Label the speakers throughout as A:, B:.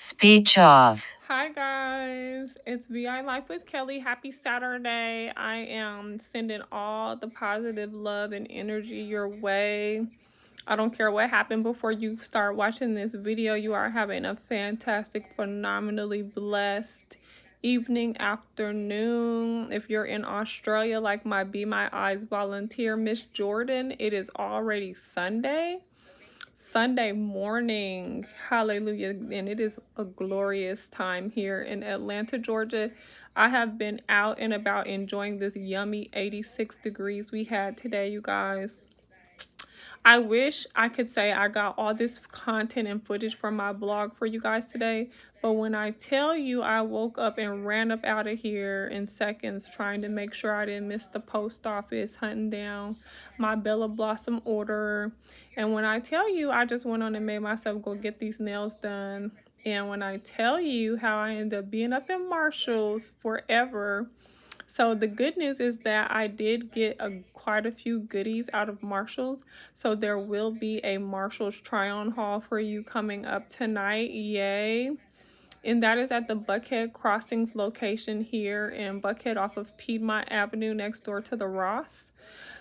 A: Speech off.
B: Hi guys, it's VI Life with Kelly. Happy Saturday. I am sending all the positive love and energy your way. I don't care what happened before you start watching this video. You are having a fantastic, phenomenally blessed evening, afternoon. If you're in Australia, like my Be My Eyes volunteer, Miss Jordan, it is already Sunday morning. Hallelujah. And it is a glorious time here in Atlanta, Georgia. I have been out and about enjoying this yummy 86 degrees we had today, you guys. I wish I could say I got all this content and footage from my blog for you guys today, but when I tell you I woke up and ran up out of here in seconds trying to make sure I didn't miss the post office, hunting down my Bella Blossom order, and when I tell you I just went on and made myself go get these nails done, and when I tell you how I ended up being up in Marshall's forever. So the good news is that I did get quite a few goodies out of Marshall's. So there will be a Marshall's try-on haul for you coming up tonight. Yay. And that is at the Buckhead Crossings location here in Buckhead off of Piedmont Avenue next door to the Ross.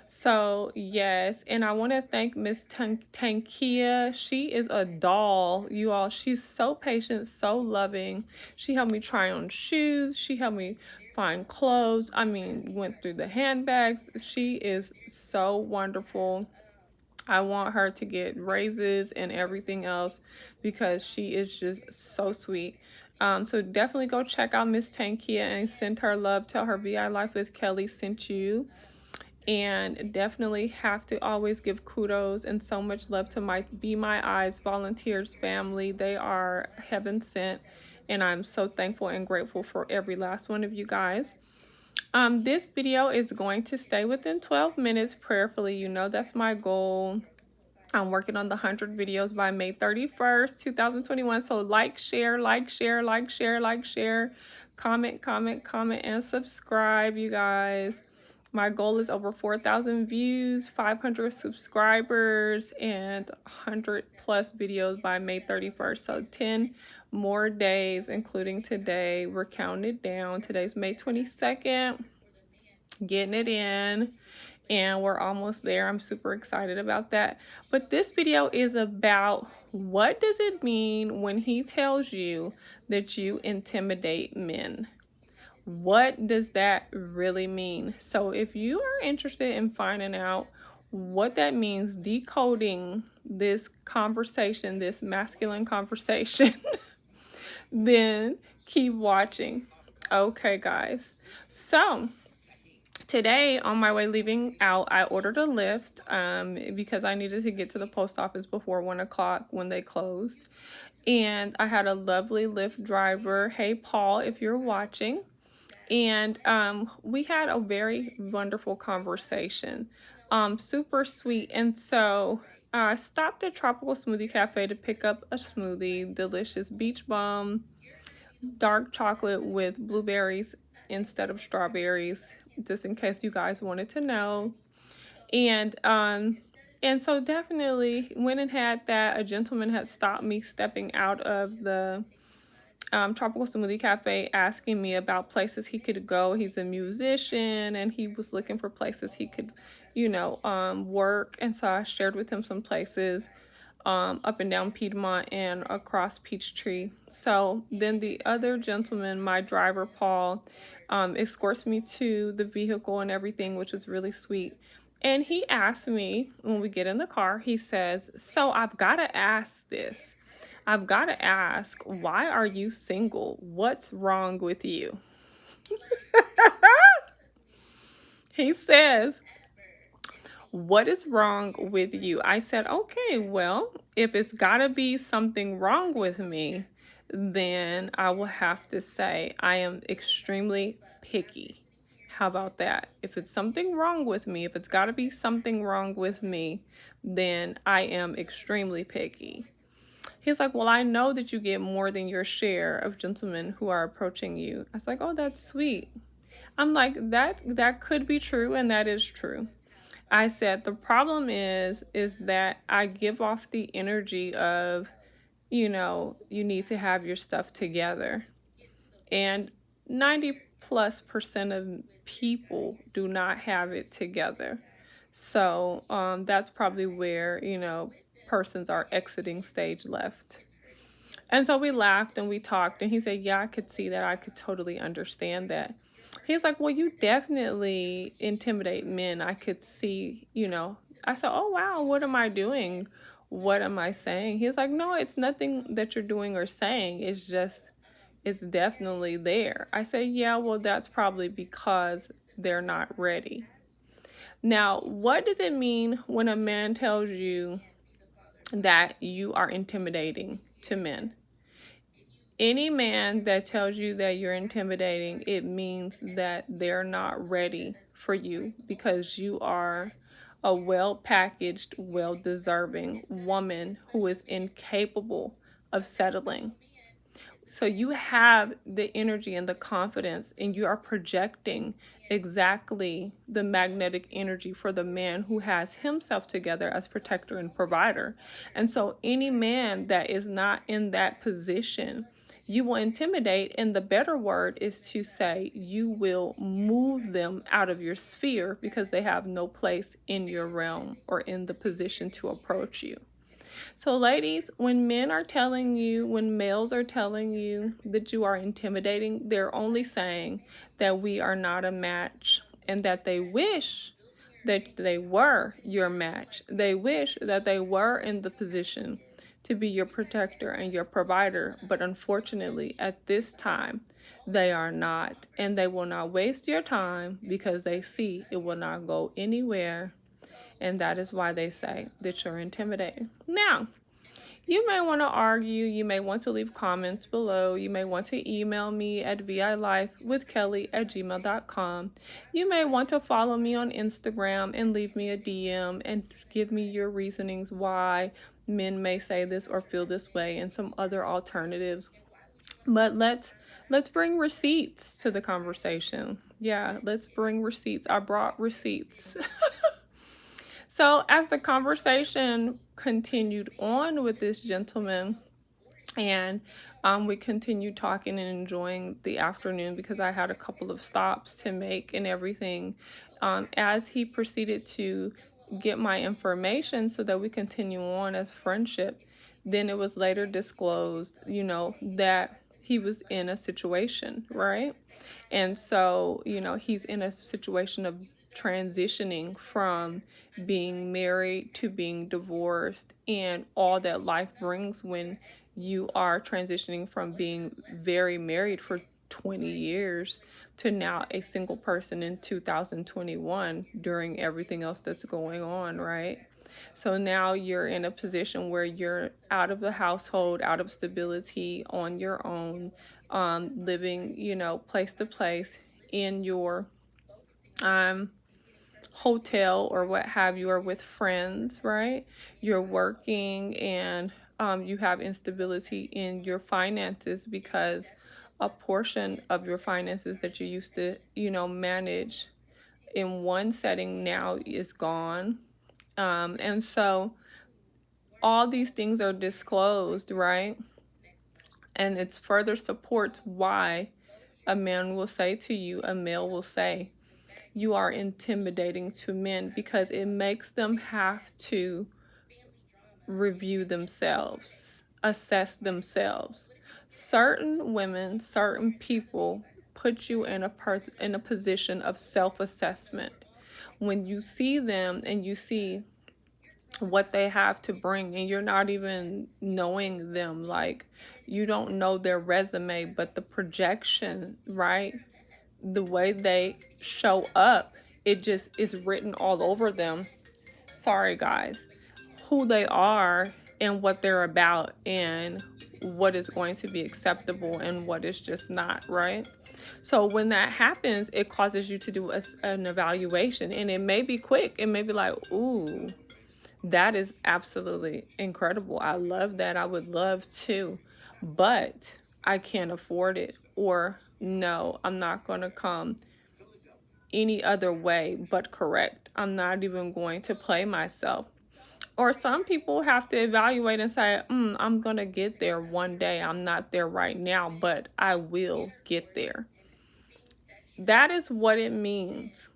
B: So yes, and I want to thank Miss Tankia. She is a doll, you all. She's so patient, so loving. She helped me try on shoes. She helped me find clothes. I mean, went through the handbags. She is so wonderful. I want her to get raises and everything else because she is just so sweet. So definitely go check out Miss Tankia and send her love. Tell her VI Life with Kelly sent you. And definitely have to always give kudos and so much love to my Be My Eyes volunteers family. They are heaven sent, and I'm so thankful and grateful for every last one of you guys. This video is going to stay within 12 minutes prayerfully. You know that's my goal. I'm working on the 100 videos by May 31st, 2021. So like, share, comment, and subscribe, you guys. My goal is over 4,000 views, 500 subscribers, and 100 plus videos by May 31st. So 10 more days, including today. We're counting it down. Today's May 22nd. Getting it in. And we're almost there. I'm super excited about that. But this video is about what does it mean when he tells you that you intimidate men? What does that really mean? So if you are interested in finding out what that means, decoding this conversation, this masculine conversation, then keep watching. Okay, guys. So today on my way leaving out, I ordered a Lyft because I needed to get to the post office before 1 o'clock when they closed. And I had a lovely Lyft driver. Hey, Paul, if you're watching. And we had a very wonderful conversation. Super sweet. And so I stopped at Tropical Smoothie Cafe to pick up a smoothie, delicious beach bum, dark chocolate with blueberries instead of strawberries, just in case you guys wanted to know. And so definitely went and had that. A gentleman had stopped me stepping out of the Tropical Smoothie Cafe asking me about places he could go. He's a musician and he was looking for places he could, work. And so I shared with him some places up and down Piedmont and across Peachtree. So then the other gentleman, my driver, Paul, escorts me to the vehicle and everything, which was really sweet. And he asked me when we get in the car, he says, so I've got to ask this. I've got to ask, why are you single? What's wrong with you? He says, what is wrong with you? I said, okay, well, if it's got to be something wrong with me, then I will have to say I am extremely picky. How about that? If it's something wrong with me, if it's got to be something wrong with me, then I am extremely picky. He's like, well, I know that you get more than your share of gentlemen who are approaching you. I was like, oh, that's sweet. I'm like, that could be true, and that is true. I said, the problem is that I give off the energy of you need to have your stuff together. And 90+% of people do not have it together. So that's probably where, persons are exiting stage left. And so we laughed and we talked, and he said, yeah, I could see that. I could totally understand that. He's like, well, you definitely intimidate men. I could see, I said, oh, wow, what am I doing? What am I saying? He's like, no, it's nothing that you're doing or saying. It's definitely there. I say, yeah, well, that's probably because they're not ready. Now, what does it mean when a man tells you that you are intimidating to men? Any man that tells you that you're intimidating, it means that they're not ready for you because you are a well packaged, well deserving woman who is incapable of settling. So you have the energy and the confidence, and you are projecting exactly the magnetic energy for the man who has himself together as protector and provider. And so any man that is not in that position, you will intimidate. And the better word is to say you will move them out of your sphere because they have no place in your realm or in the position to approach you. So, ladies, when men are telling you, when males are telling you that you are intimidating, they're only saying that we are not a match and that they wish that they were your match. They wish that they were in the position to be your protector and your provider, but unfortunately, at this time, they are not. And they will not waste your time because they see it will not go anywhere, and that is why they say that you're intimidating. Now, you may want to argue. You may want to leave comments below. You may want to email me at vilifewithkelly@gmail.com. You may want to follow me on Instagram and leave me a DM and give me your reasonings why men may say this or feel this way and some other alternatives. But let's bring receipts to the conversation. Yeah, let's bring receipts. I brought receipts. So as the conversation continued on with this gentleman, and we continued talking and enjoying the afternoon because I had a couple of stops to make and everything, as he proceeded to get my information so that we continue on as friendship, then it was later disclosed, that he was in a situation, right? And so, he's in a situation of transitioning from being married to being divorced and all that life brings when you are transitioning from being very married for 20 years to now a single person in 2021 during everything else that's going on, right? So now you're in a position where you're out of the household, out of stability, on your own, living, place to place in your hotel or what have you, or with friends, right? You're working, and you have instability in your finances because a portion of your finances that you used to, manage in one setting now is gone. And so all these things are disclosed, right? And it's further supports why a man will say to you, a male will say, you are intimidating to men, because it makes them have to review themselves, assess themselves. Certain women, certain people put you in a position of self-assessment. When you see them and you see what they have to bring, and you're not even knowing them, like you don't know their resume, but the projection, right? The way they show up, it just is written all over them. Sorry, guys. Who they are and what they're about and what is going to be acceptable and what is just not, right? So when that happens, it causes you to do an evaluation, and it may be quick. It may be like, ooh, that is absolutely incredible. I love that. I would love to, but I can't afford it. Or no, I'm not going to come any other way but correct. I'm not even going to play myself. Or some people have to evaluate and say, I'm going to get there one day. I'm not there right now, but I will get there. That is what it means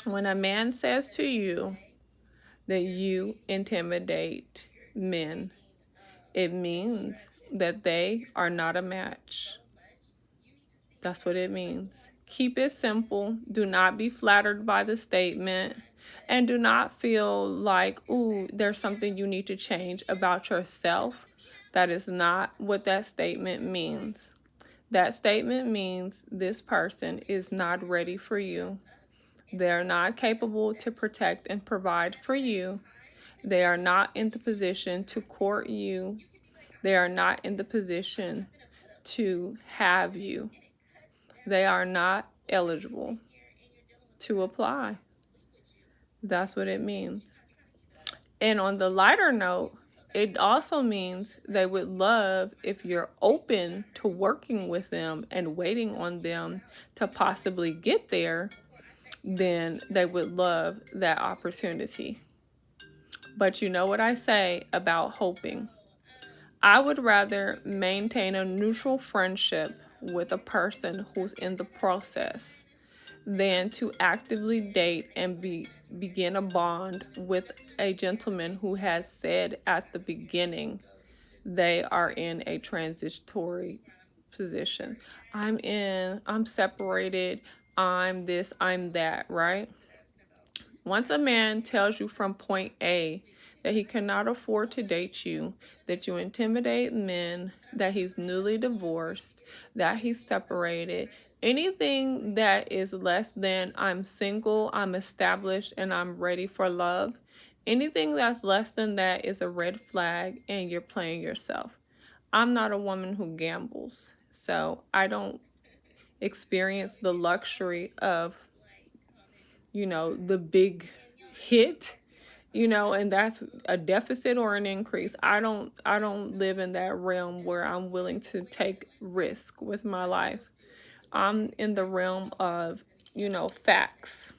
B: when a man says to you that you intimidate men. It means that they are not a match. That's what it means. Keep it simple. Do not be flattered by the statement. And do not feel like, ooh, there's something you need to change about yourself. That is not what that statement means. That statement means this person is not ready for you. They're not capable to protect and provide for you. They are not in the position to court you. They are not in the position to have you. They are not eligible to apply. That's what it means. And on the lighter note, it also means they would love if you're open to working with them and waiting on them to possibly get there, then they would love that opportunity. But you know what I say about hoping? I would rather maintain a neutral friendship with a person who's in the process than to actively date and begin a bond with a gentleman who has said at the beginning they are in a transitory position. I'm separated, I'm this, I'm that, right? Once a man tells you from point A that he cannot afford to date you, that you intimidate men, that he's newly divorced, that he's separated, anything that is less than I'm single, I'm established, and I'm ready for love, anything that's less than that is a red flag and you're playing yourself. I'm not a woman who gambles, so I don't experience the luxury of the big hit, and that's a deficit or an increase. I don't live in that realm where I'm willing to take risk with my life. I'm in the realm of, facts.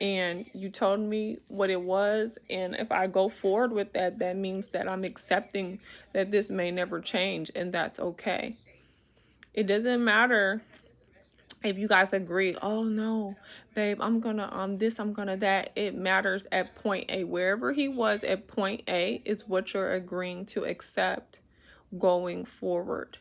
B: And you told me what it was, and if I go forward with that, that means that I'm accepting that this may never change, and that's okay. It doesn't matter if you guys agree, oh no, babe, I'm gonna this, I'm gonna that. It matters at point A. Wherever he was at point A is what you're agreeing to accept going forward.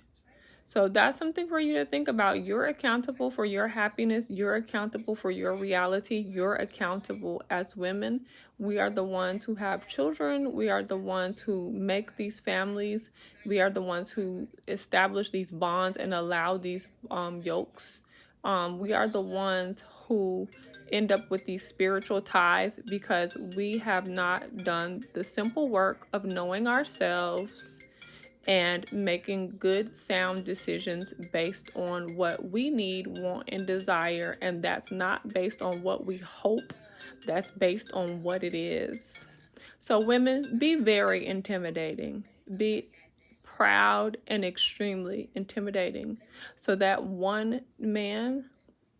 B: So that's something for you to think about. You're accountable for your happiness. You're accountable for your reality. You're accountable as women. We are the ones who have children. We are the ones who make these families. We are the ones who establish these bonds and allow these yokes. We are the ones who end up with these spiritual ties because we have not done the simple work of knowing ourselves and making good, sound decisions based on what we need, want, and desire. And that's not based on what we hope, that's based on what it is. So, women, be very intimidating. Be proud and extremely intimidating. So that one man,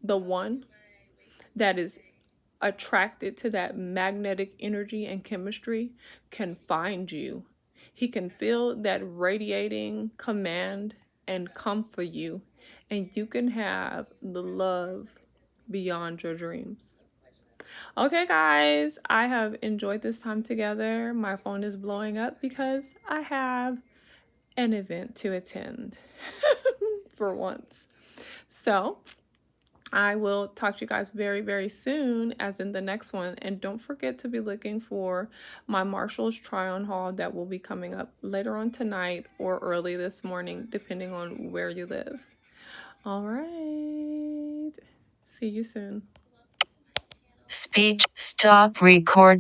B: the one that is attracted to that magnetic energy and chemistry, can find you. He can feel that radiating command and come for you, and you can have the love beyond your dreams. Okay, guys, I have enjoyed this time together. My phone is blowing up because I have an event to attend for once. So, I will talk to you guys very, very soon, as in the next one. And don't forget to be looking for my Marshall's try-on haul that will be coming up later on tonight or early this morning, depending on where you live. All right. See you soon.
A: Speech stop recording.